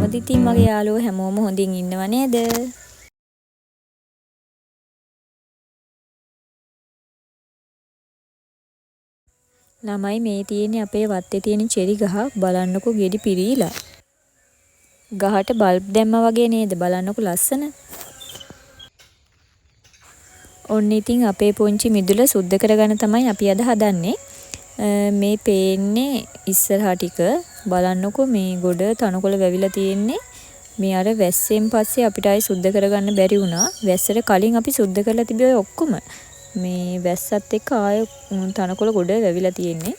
කොහොමද ඉතින් මගේ යාළුවෝ හැමෝම හොඳින් ඉන්නව නේද? ළමයි මේ තියෙන්නේ අපේ වත්තේ තියෙන චෙරි ගහ බලන්නකෝ ගෙඩි පිරීලා. ගහට බල්බ් දැම්මා වගේ නේද බලන්නකෝ ලස්සන. ඔන්න ඉතින් අපේ පුංචි මිදුල සුද්ධ කරගන්න තමයි අපි අද හදන්නේ. මේ පේන්නේ ඉස්සරහා ටික බලන්නකෝ මේ ගොඩ තනකොළ වැවිලා තියෙන්නේ. මේ අර වැස්සෙන් පස්සේ අපිට ආයි සුද්ධ කරගන්න බැරි වුණා. වැස්සට කලින් අපි සුද්ධ කරලා තිබ්බේ ඔය ඔක්කොම. මේ වැස්සත් එක්ක ආය තනකොළ ගොඩ වැවිලා තියෙන්නේ.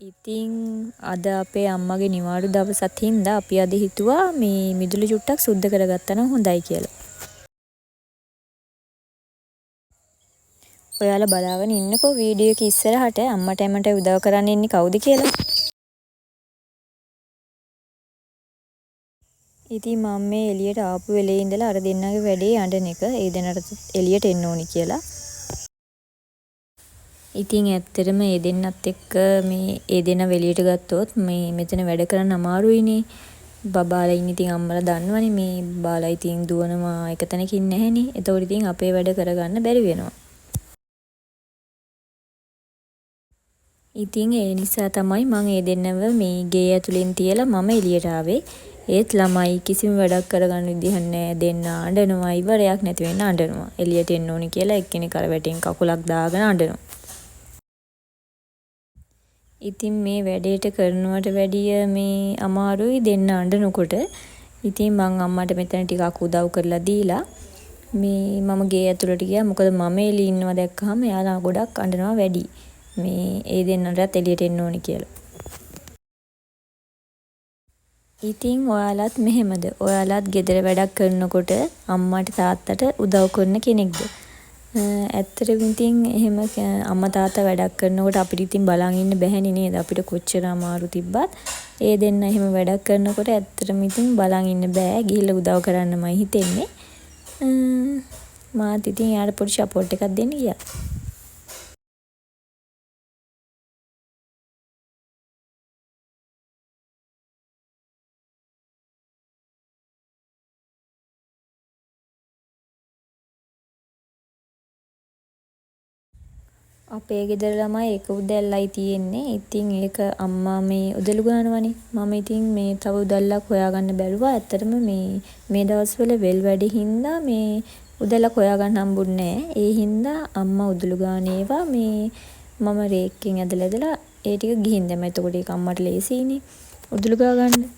ඉතින් අද අපේ අම්මගේ නිවාඩු දවසත් හින්දා අපි අද හිතුවා මේ මිදුළු චුට්ටක් සුද්ධ කරගත්තා නම් හොඳයි කියලා. ඔයාලා බලාගෙන ඉන්නකෝ වීඩියෝ එක ඉස්සරහට අම්මට එමට උදව් කරන්න ඉන්නේ කවුද කියලා. ඉතින් මම මේ එළියට ආපු වෙලේ ඉඳලා අර දෙන්නගේ වැඩේ අඬන එක ඒ දෙන්නට එළියට එන්න ඕනි කියලා. ඉතින් ඇත්තටම ඒ දෙන්නත් එක්ක මේ ඒ දෙන්න වෙලියට ගත්තොත් මේ මෙතන වැඩ කරන්න අමාරුයිනේ. බබාලා ඉන්න ඉතින් අම්මලා දන්නවනේ මේ බාලා ඉතින් දුවනවා එක තැනකින් නැහෙනේ. ඒතකොට ඉතින් අපේ වැඩ කරගන්න බැරි වෙනවා. ඉතින් ඒ නිසා තමයි මම ඒ දෙන්නව මේ ගේ ඇතුලෙන් තියලා මම එළියට ආවේ. ඒත් ළමයි කිසිම වැඩක් කරගන්න විදිහක් නැහැ. දෙන්න අඬනවා ඉවරයක් නැති වෙන්න අඬනවා. එළියට එන්න ඕනි කියලා එක්කෙනෙක් අර වැටෙන් කකුලක් දාගෙන අඬනවා. ඉතින් මේ වැඩේට කරනවට වැඩිය මේ අමාරුයි දෙන්න අඬනකොට. ඉතින් මං අම්මට මෙතන ටිකක් උදව් කරලා දීලා මේ මම ගේ ඇතුළට ගියා. මොකද මම එළියේ ඉන්නවා දැක්කහම එයාලා ගොඩක් අඬනවා වැඩි. මේ ඒ දෙන්නටත් එළියට එන්න ඕනි කියලා. ඉතින් ඔයාලත් මෙහෙමද? ඔයාලත් ගෙදර වැඩක් කරනකොට අම්මට තාත්තට උදව් කරන කෙනෙක්ද? ඇත්තටම ඉතින් එහෙම අම්මා තාත්තා වැඩක් කරනකොට අපිට ඉතින් බලන් ඉන්න බැහැනේ නේද? අපිට කොච්චර අමාරු තිබ්බත් ඒ දෙන්න එහෙම වැඩක් කරනකොට ඇත්තටම ඉතින් බලන් ඉන්න බෑ. ගිහිල්ලා උදව් කරන්නමයි හිතෙන්නේ. මාත් ඉතින් යාට පොඩි සපෝට් එකක් දෙන්න ගියා. අපේ ගෙදර ළමයි එක උදැල්ලයි තියෙන්නේ. ඉතින් ඒක අම්මා මේ උදළු ගන්නවනේ. මම ඉතින් මේ තව උදැල්ලක් හොයාගන්න බැලුවා. ඇත්තටම මේ දවස්වල වෙල් වැඩි හින්දා මේ උදැල්ලක් හොයාගන්න හම්බුන්නේ නැහැ. ඒ හින්දා අම්මා උදළු ගාන ඒවා මේ මම රේක්කෙන් ඇදලා ඒ ටික ගිහින් දැම්මා. එතකොට ඒක අම්මට ලේසියිනේ උදළු ගා ගන්න.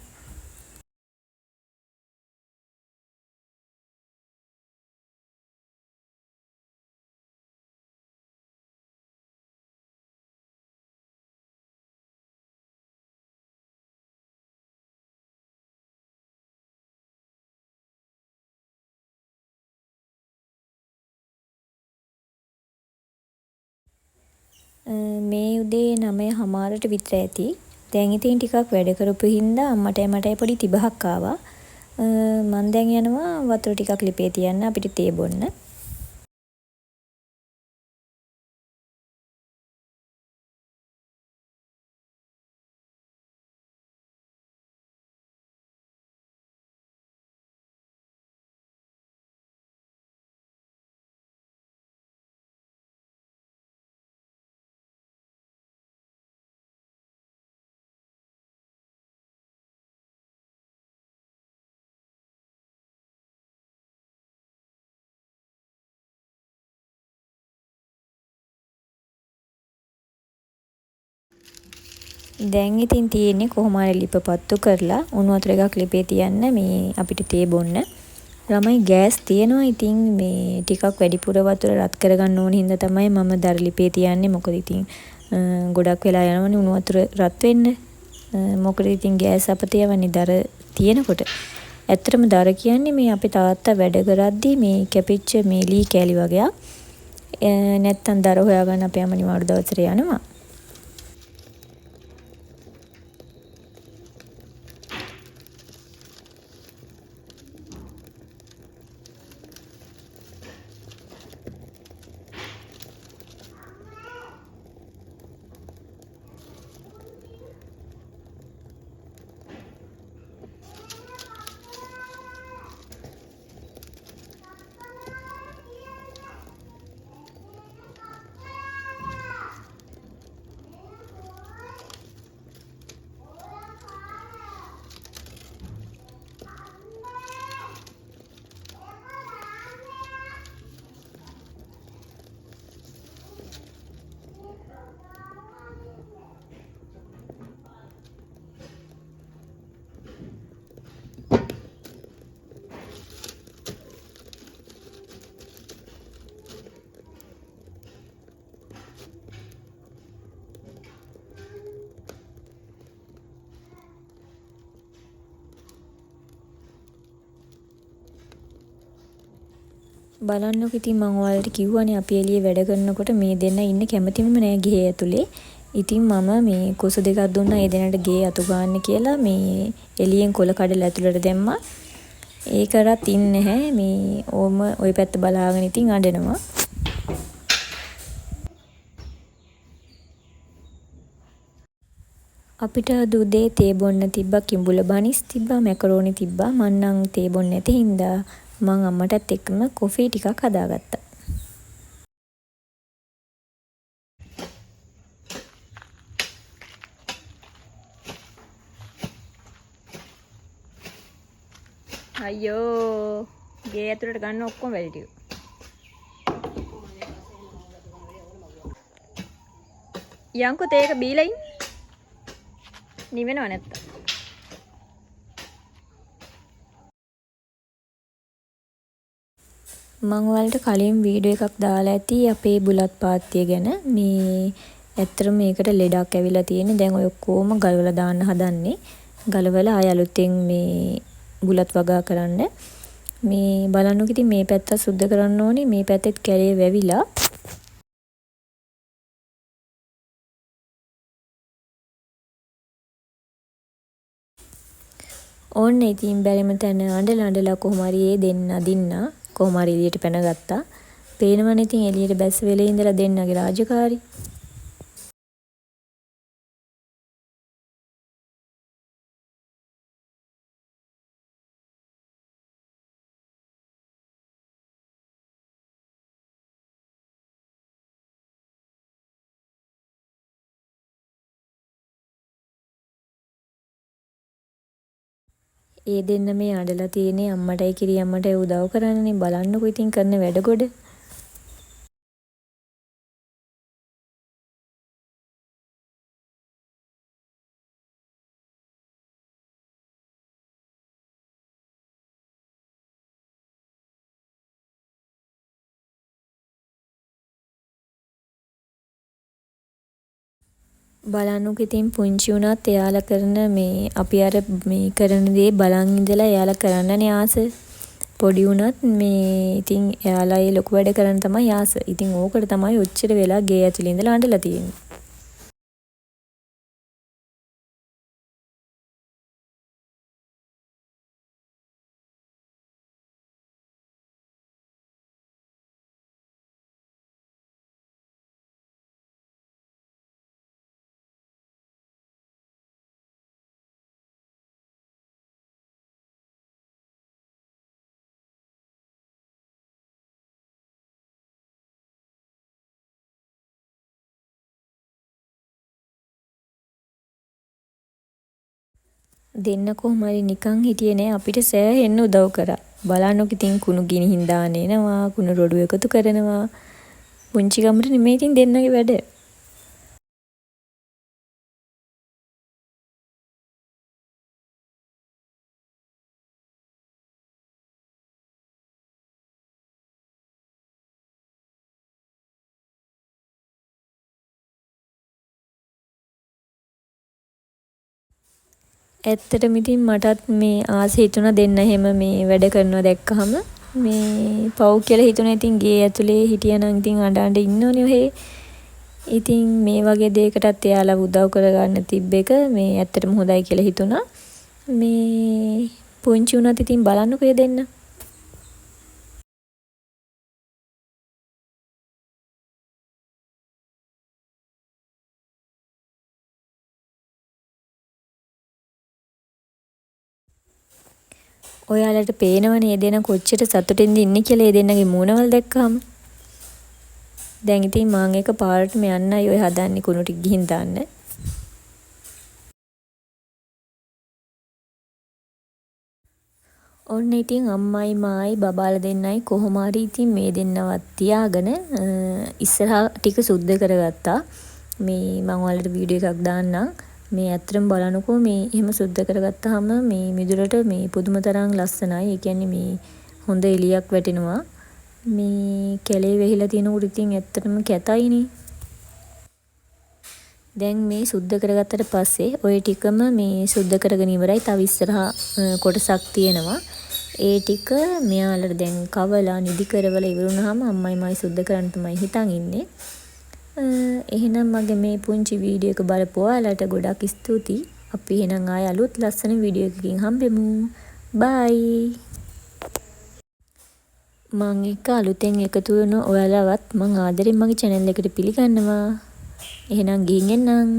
මේ උදේ 9:00ට විතර ඇති. දැන් ඉතින් ටිකක් වැඩ කරපු හින්දා අම්මටයි මටයි පොඩි තිබහක් ආවා. මං දැන් යනවා වතුර ටිකක් ලිපේ තියන්න අපිට තේ බොන්න. දැන් ඉතින් තියෙන්නේ කොහොම හරි ලිප පත්තු කරලා උණු වතුර එකක් ලිපේ තියන්න මේ අපිට තේ බොන්න. ළමයි ගෑස් තියෙනවා. ඉතින් මේ ටිකක් වැඩිපුර වතුර රත් කරගන්න ඕන හින්දා තමයි මම දර ලිපේ තියන්නේ. මොකද ඉතින් ගොඩක් වෙලා යනවනේ උණු වතුර රත් වෙන්න. මොකද ඉතින් ගෑස් අපත යවන්නේ දර තියෙනකොට. ඇත්තටම දර කියන්නේ මේ අපේ තාත්තා වැඩ කරද්දි මේ කැපිච්ච මේ ලී කෑලි වගේක්. නැත්තම් දර හොයාගන්න අපේ අම්මා නිවාඩු දවසට යනවා. බලන්නකො ඉතින් මම ඔයාලට කිව්වනේ අපි එළියේ වැඩ කරනකොට මේ දෙන්න ඉන්න කැමතිම නෑ ගේ ඇතුලේ. ඉතින් මම මේ කුස දෙකක් දුන්නා ඒ දෙන්නට ගේ අතු ගන්න කියලා මේ එළියෙන් කොල කඩලා ඇතුලට දැම්මා. ඒකටත් ඉන්නේ නැහැ. මේ ඕම ওই පැත්ත බලාගෙන ඉතින් අඬනවා. අපිට දුදේ තේ බොන්න තිබ්බා, කිඹුල බනිස් තිබ්බා, මැකරෝනි තිබ්බා. මං නම් තේ බොන්නේ නැති හින්දා මං අම්මටත් එක්කම කොෆි ටිකක් හදාගත්තා. අයියෝ ගේ ඇතුලට ගන්න ඔක්කොම වැඩි ටික. යංකෝ තේක බීලා ඉන්න. නිවෙනව නැත්තම්. මම ඔයාලට කලින් වීඩියෝ එකක් දාලා ඇති අපේ බුලත් පාත්තිය ගැන. මේ ඇත්තටම මේකට ලෙඩක් ඇවිල්ලා තියෙන්නේ. දැන් ඔය ඔක්කොම ගලවලා දාන්න හදන්නේ. ගලවලා ආය අලුතෙන් මේ බුලත් වගා කරන්න. මේ බලන්නකො ඉතින් මේ පැත්ත සුද්ධ කරන්න ඕනේ. මේ පැත්තෙත් කැලේ වැවිලා. ඕන්න ඉතින් බැරිම තැන අඬලා කොහොම හරි ඒ දෙන්න අදින්න කොහොම හරි එළියට පැනගත්තා. පේනවනේ ඉතින් එළියට බැස් වෙලේ ඉඳලා දෙන්නගේ රාජකාරි. ඒ දෙන්න මේ අඬලා තියෙන්නේ අම්මටයි කිරි අම්මටයි උදව් කරන්නනේ. බලන්නකො ඉතින් කරන වැඩ ගොඩ. බලන්නකො ඉතින් පුංචි උනත් එයාලා කරන මේ අපි අර මේ කරන දේ බලන් ඉඳලා එයාලා කරන්නනේ ආස. පොඩි උනත් මේ ඉතින් එයාලා ඒ ලොකු වැඩ කරන්න තමයි ආස. ඉතින් ඕකට තමයි ඔච්චර වෙලා ගේ ඇතුලේ ඉඳලා අඬලා තියෙන්නේ. දෙන්න කොහොම හරි නිකන් හිටියේ නෑ අපිට සෑහෙන්න උදව් කරා. බලන්නකො ඉතින් කුණු ගිනිහින් දාන එනවා, කුණු රොඩු එකතු කරනවා. පුංචි ගමට නෙමෙයි ඉතින් දෙන්නගේ වැඩ. ඇත්තටම ඉතින් මටත් මේ ආස හිතුණා දෙන්න එහෙම මේ වැඩ කරනවා දැක්කහම මේ පව් කියලා හිතුණා. ඉතින් ගේ ඇතුලේ හිටියනම් ඉතින් අඬ ඉන්නෝනේ ඔහේ. ඉතින් මේ වගේ දෙයකටත් එයාලා උදව් කරගන්න තිබ්බ එක මේ ඇත්තටම හොඳයි කියලා හිතුණා. මේ පුංචි උනත් ඉතින් බලන්නකෝ දෙන්න. ඔයාලට පේනවනේ දෙන කොච්චර සතුටින්ද ඉන්නේ කියලා ඒ දෙන්නගේ මූණවල දැක්කම. දැන් ඉතින් මම එක පාරටම යන්නයි ඔය හදන්නේ කුණු ටික ගිහින් දාන්න. ඔන්න ඉතින් අම්මයි මායි බබාලා දෙන්නයි කොහොම හරි ඉතින් මේ දෙන්නවත් තියාගෙන ඉස්සරහා ටික සුද්ධ කරගත්තා. මේ මම ඔයාලට වීඩියෝ එකක් දාන්නම්. මේ ඇත්තටම බලනකො මේ එහෙම සුද්ධ කරගත්තාම මේ මිදුලට මේ පුදුම තරම් ලස්සනයි. ඒ කියන්නේ මේ හොඳ එළියක් වැටෙනවා. මේ කැලේ වෙහිලා තියෙනකොට ඉතින් ඇත්තටම කැතයිනේ. දැන් මේ සුද්ධ කරගත්තට පස්සේ ඔය ටිකම මේ සුද්ධ කරගෙන ඉවරයි. තව ඉස්සරහා කොටසක් තියෙනවා. ඒ ටික මෙයාලට දැන් කවලා නිදි කරවලා ඉවරුනහම අම්මයි මයි සුද්ධ කරන්න තමයි හිතන් ඉන්නේ. එහෙනම් මගේ මේ පුංචි වීඩියෝ එක බලපු ඔයාලට ගොඩක් ස්තුතියි. අපි එහෙනම් ආයෙ අලුත් ලස්සන වීඩියෝ එකකින් හම්බෙමු. බයි. මං එක්ක අලුතෙන් එකතු වෙන ඔයාලවත් මං ආදරෙන් මගේ channel එකට පිළිගන්නවා. එහෙනම් ගිහින් එන්නම්.